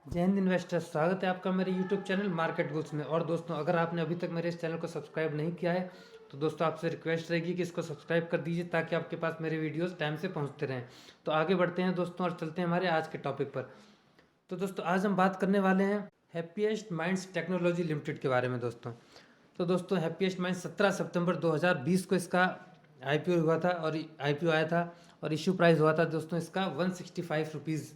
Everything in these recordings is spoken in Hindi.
जय हिंद इन्वेस्टर्स, स्वागत है आपका मेरे यूट्यूब चैनल मार्केट बुल्स में। और दोस्तों, अगर आपने अभी तक मेरे इस चैनल को सब्सक्राइब नहीं किया है तो दोस्तों आपसे रिक्वेस्ट रहेगी कि इसको सब्सक्राइब कर दीजिए ताकि आपके पास मेरे वीडियोस टाइम से पहुंचते रहें। तो आगे बढ़ते हैं दोस्तों और चलते हैं हमारे आज के टॉपिक पर। तो दोस्तों, आज हम बात करने वाले हैं हैप्पीएस्ट माइंड्स टेक्नोलॉजी लिमिटेड के बारे में दोस्तों। तो दोस्तों, हैप्पीएस्ट माइंड्स 17 सितंबर 2020 को इसका आईपीओ हुआ था और आईपीओ आया था और इशू प्राइस हुआ था दोस्तों इसका 165 रुपीज़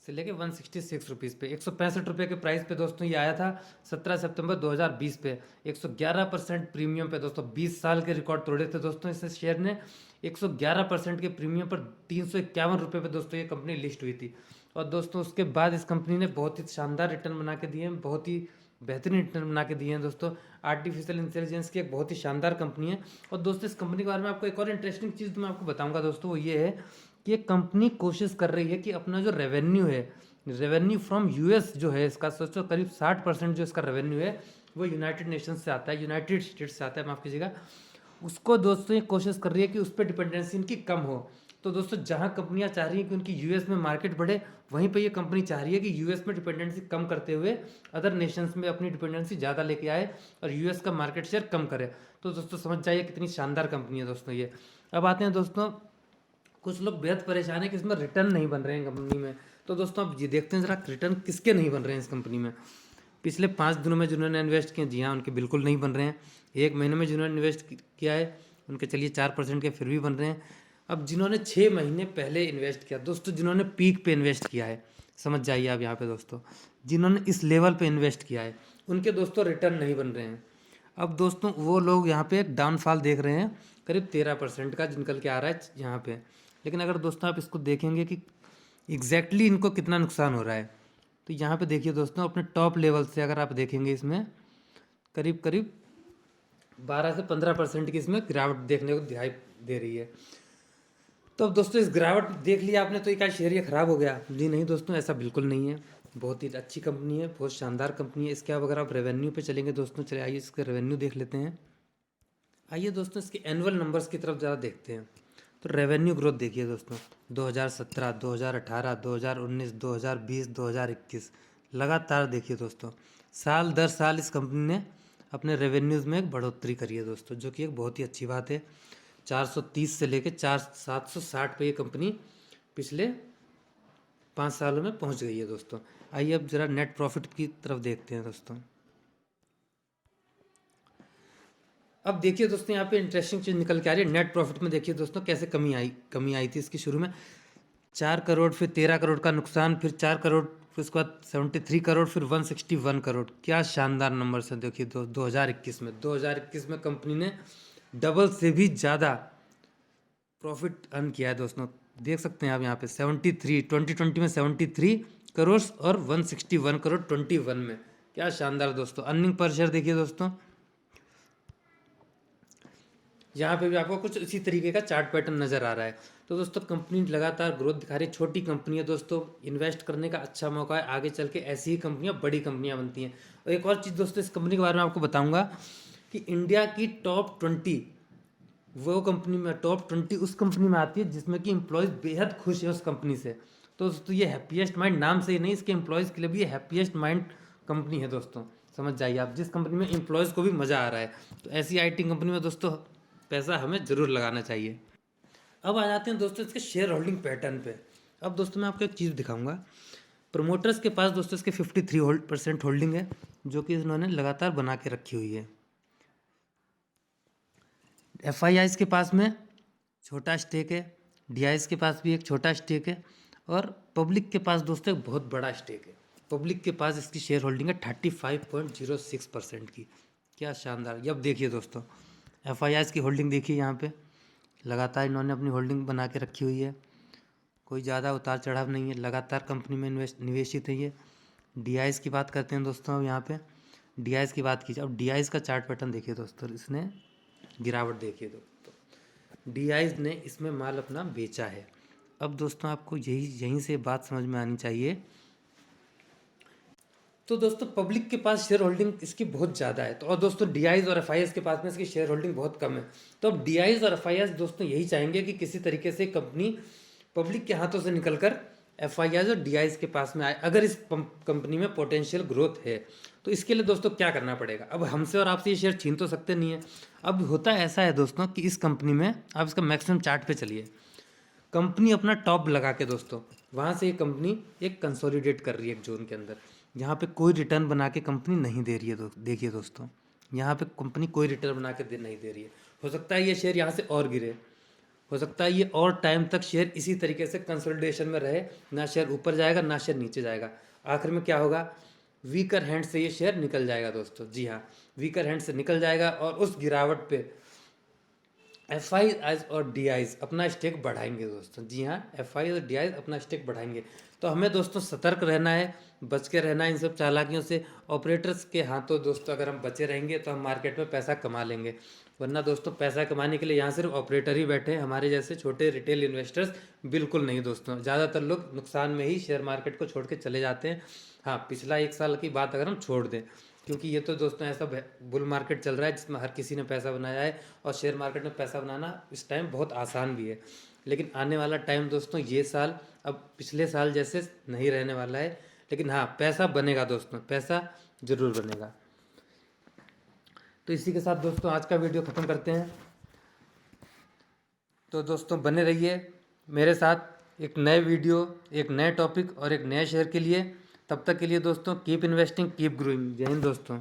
से लेके 166 रुपीज़ पे, 165 रुपये के प्राइस पे दोस्तों ये आया था 17 सितंबर 2020 पे। 111% प्रीमियम पे दोस्तों, 20 साल के रिकॉर्ड तोड़े थे दोस्तों इस शेयर ने। 111% के प्रीमियम पर 351 रुपये पे दोस्तों ये कंपनी लिस्ट हुई थी। और दोस्तों उसके बाद इस कंपनी ने बहुत ही शानदार रिटर्न बना के दिए हैं, बहुत ही बेहतरीन रिटर्न बना के दिए हैं दोस्तों। आर्टिफिशियल इंटेलिजेंस की एक बहुत ही शानदार कंपनी है। और दोस्तों, इस कंपनी के बारे में आपको एक और इंटरेस्टिंग चीज़ तो मैं आपको बताऊंगा दोस्तों, वो ये है कि ये कंपनी कोशिश कर रही है कि अपना जो रेवेन्यू है, रेवेन्यू फ्रॉम यूएस जो है इसका, सोचो करीब 60% जो इसका रेवेन्यू है वो यूनाइटेड नेशन से आता है, यूनाइटेड स्टेट्स से आता है, माफ़ कीजिएगा। उसको दोस्तों ये कोशिश कर रही है कि उस पर डिपेंडेंसी इनकी कम हो। तो दोस्तों, जहां कंपनियां चाह रही हैं कि उनकी यूएस में मार्केट बढ़े, वहीं पे ये कंपनी चाह रही है कि यूएस में डिपेंडेंसी कम करते हुए अदर नेशंस में अपनी डिपेंडेंसी ज़्यादा लेके आए और यूएस का मार्केट शेयर कम करे। तो दोस्तों समझ जाइए कितनी शानदार कंपनी है दोस्तों ये। अब आते हैं दोस्तों, कुछ लोग बेहद परेशान है कि इसमें रिटर्न नहीं बन रहे हैं कंपनी में। तो दोस्तों अब ये देखते हैं जरा रिटर्न किसके नहीं बन रहे हैं इस कंपनी में। पिछले 5 दिनों में जिन्होंने इन्वेस्ट किए, जी हाँ, उनके बिल्कुल नहीं बन रहे हैं। 1 महीने में जिन्होंने इन्वेस्ट किया है उनके चलिए 4% के फिर भी बन रहे हैं। अब जिन्होंने 6 महीने पहले इन्वेस्ट किया दोस्तों, जिन्होंने पीक पे इन्वेस्ट किया है, समझ जाइए आप यहाँ पे दोस्तों, जिन्होंने इस लेवल पे इन्वेस्ट किया है उनके दोस्तों रिटर्न नहीं बन रहे हैं। अब दोस्तों वो लोग यहाँ पे एक डाउनफॉल देख रहे हैं करीब 13% का निकल के आ रहा है यहाँ पे। लेकिन अगर दोस्तों आप इसको देखेंगे कि एग्जैक्टली इनको कितना नुकसान हो रहा है, तो यहाँ पे देखिए दोस्तों, अपने टॉप लेवल से अगर आप देखेंगे इसमें करीब करीब 12 से 15% की इसमें गिरावट देखने को दिखाई दे रही है। तो अब दोस्तों, इस गिरावट देख लिया आपने तो ये क्या शेयर ये खराब हो गया? जी नहीं दोस्तों, ऐसा बिल्कुल नहीं है। बहुत ही अच्छी कंपनी है, बहुत शानदार कंपनी है। इसके अब अगर आप रेवेन्यू पे चलेंगे दोस्तों, चले आइए इसके रेवेन्यू देख लेते हैं। आइए दोस्तों, इसके एनुअल नंबर्स की तरफ ज़रा देखते हैं। तो रेवेन्यू ग्रोथ देखिए दोस्तों, 2017, 2018, 2019, 2020, 2021, लगातार देखिए दोस्तों, साल दर साल इस कंपनी ने अपने रेवेन्यूज़ में एक बढ़ोतरी करी है दोस्तों, जो कि एक बहुत ही अच्छी बात है। 430 से लेकर 760 पे ये कंपनी पिछले 5 सालों में पहुंच गई है दोस्तों। आइए अब ज़रा नेट प्रॉफिट की तरफ देखते हैं दोस्तों। अब देखिए दोस्तों, यहाँ पे इंटरेस्टिंग चीज़ निकल के आ रही है। नेट प्रॉफिट में देखिए दोस्तों कैसे कमी आई थी इसकी। शुरू में 4 करोड़, फिर 13 करोड़ का नुकसान, फिर 4 करोड़, फिर उसके बाद 73 करोड़, फिर 161 करोड़। क्या शानदार नंबर है देखिए 2021 में कंपनी ने डबल से भी ज़्यादा प्रॉफिट अर्न किया है दोस्तों। देख सकते हैं आप यहाँ पे 73, 2020 में 73 करोड़ और 161 करोड़ 21 में। क्या शानदार दोस्तों। अर्निंग पर शेयर देखिए दोस्तों, यहाँ पे भी आपको कुछ इसी तरीके का चार्ट पैटर्न नज़र आ रहा है। तो दोस्तों, कंपनी लगातार ग्रोथ दिखा रही है। छोटी कंपनी है दोस्तों, इन्वेस्ट करने का अच्छा मौका है। आगे चल के ऐसी ही कंपनियां बड़ी कंपनियां बनती हैं। और एक और चीज़ दोस्तों, इस कंपनी के बारे में आपको बताऊंगा कि इंडिया की टॉप 20 वो कंपनी में, टॉप 20 उस कंपनी में आती है जिसमें कि एम्प्लॉयज़ बेहद खुश है उस कंपनी से। तो दोस्तों, ये हैप्पीएस्ट माइंड नाम से ही नहीं, इसके एम्प्लॉयज़ के लिए भी ये हैप्पीएस्ट माइंड कंपनी है दोस्तों। समझ जाइए आप, जिस कंपनी में एम्प्लॉयज़ को भी मज़ा आ रहा है। तो ऐसी आईटी कंपनी में दोस्तों पैसा हमें ज़रूर लगाना चाहिए। अब आ जाते हैं दोस्तों इसके शेयर होल्डिंग पैटर्न पे। अब दोस्तों मैं आपको एक चीज़ दिखाऊंगा। प्रमोटर्स के पास दोस्तों इसके 53% होल्डिंग है, जो कि इन्होंने लगातार बना के रखी हुई है। एफआईआईज़ के पास में छोटा स्टेक है, डीआईज़ के पास भी एक छोटा स्टेक है, और पब्लिक के पास दोस्तों एक बहुत बड़ा स्टेक है। पब्लिक के पास इसकी शेयर होल्डिंग है 35.06% की। क्या शानदार। अब देखिए दोस्तों, एफआईआईज़ की होल्डिंग देखिए, यहाँ पे लगातार इन्होंने अपनी होल्डिंग बना के रखी हुई है। कोई ज़्यादा उतार चढ़ाव नहीं है, लगातार कंपनी में निवेशित है ये। डीआईज़ की बात करते हैं दोस्तों। अब यहाँ पे डीआईज़ की बात कीजिए। अब डीआईज़ का चार्ट पैटर्न देखिए दोस्तों, इसने गिरावट देखिए दोस्तों। डीआईज़ ने इसमें माल अपना बेचा है। अब दोस्तों आपको यहीं से बात समझ में आनी चाहिए। तो दोस्तों, पब्लिक के पास शेयर होल्डिंग इसकी बहुत ज़्यादा है, तो और दोस्तों डीआईज़ और एफआईएस के पास में इसकी शेयर होल्डिंग बहुत कम है। तो अब डीआईज़ और एफआईएस दोस्तों यही चाहेंगे कि किसी तरीके से कंपनी पब्लिक के हाथों से निकलकर FIIs और DIs के पास में आए, अगर इस कंपनी में पोटेंशियल ग्रोथ है, तो इसके लिए दोस्तों क्या करना पड़ेगा। अब हमसे और आपसे ये शेयर छीन तो सकते नहीं है। अब होता ऐसा है दोस्तों कि इस कंपनी में आप इसका मैक्सिमम चार्ट पे चलिए, कंपनी अपना टॉप लगा के दोस्तों वहाँ से ये कंपनी एक कंसोलिडेट कर रही है एक जोन के अंदर। यहाँ पे कोई रिटर्न बना के कंपनी नहीं दे रही है। देखिए दोस्तों, यहाँ पे कंपनी कोई रिटर्न बना के नहीं दे रही है। हो सकता है ये शेयर यहाँ से और गिरे, हो सकता है ये और टाइम तक शेयर इसी तरीके से कंसोलिडेशन में रहे, ना शेयर ऊपर जाएगा ना शेयर नीचे जाएगा। आखिर में क्या होगा, वीकर हैंड से ये शेयर निकल जाएगा दोस्तों। जी हाँ, वीकर हैंड से निकल जाएगा और उस गिरावट पे FIIs और DIs अपना स्टेक बढ़ाएंगे दोस्तों। जी हाँ, FIIs और DIs अपना स्टेक बढ़ाएंगे। तो हमें दोस्तों सतर्क रहना है, बच के रहना है इन सब चालाकियों से। ऑपरेटर्स के हाथों दोस्तों अगर हम बचे रहेंगे तो हम मार्केट में पैसा कमा लेंगे, वरना दोस्तों पैसा कमाने के लिए यहाँ सिर्फ ऑपरेटर ही बैठे हैं, हमारे जैसे छोटे रिटेल इन्वेस्टर्स बिल्कुल नहीं दोस्तों। ज़्यादातर लोग नुकसान में ही शेयर मार्केट को छोड़ के चले जाते हैं। हाँ, पिछला 1 साल की बात अगर हम छोड़ दें, क्योंकि ये तो दोस्तों ऐसा बुल मार्केट चल रहा है जिसमें हर किसी ने पैसा बनाया है, और शेयर मार्केट में पैसा बनाना इस टाइम बहुत आसान भी है। लेकिन आने वाला टाइम दोस्तों, ये साल अब पिछले साल जैसे नहीं रहने वाला है, लेकिन हाँ पैसा बनेगा दोस्तों, पैसा ज़रूर बनेगा। तो इसी के साथ दोस्तों आज का वीडियो ख़त्म करते हैं। तो दोस्तों बने रहिए मेरे साथ एक नए वीडियो, एक नए टॉपिक और एक नए शेयर के लिए। तब तक के लिए दोस्तों कीप इन्वेस्टिंग, कीप ग्रोइंग। जय हिंद दोस्तों।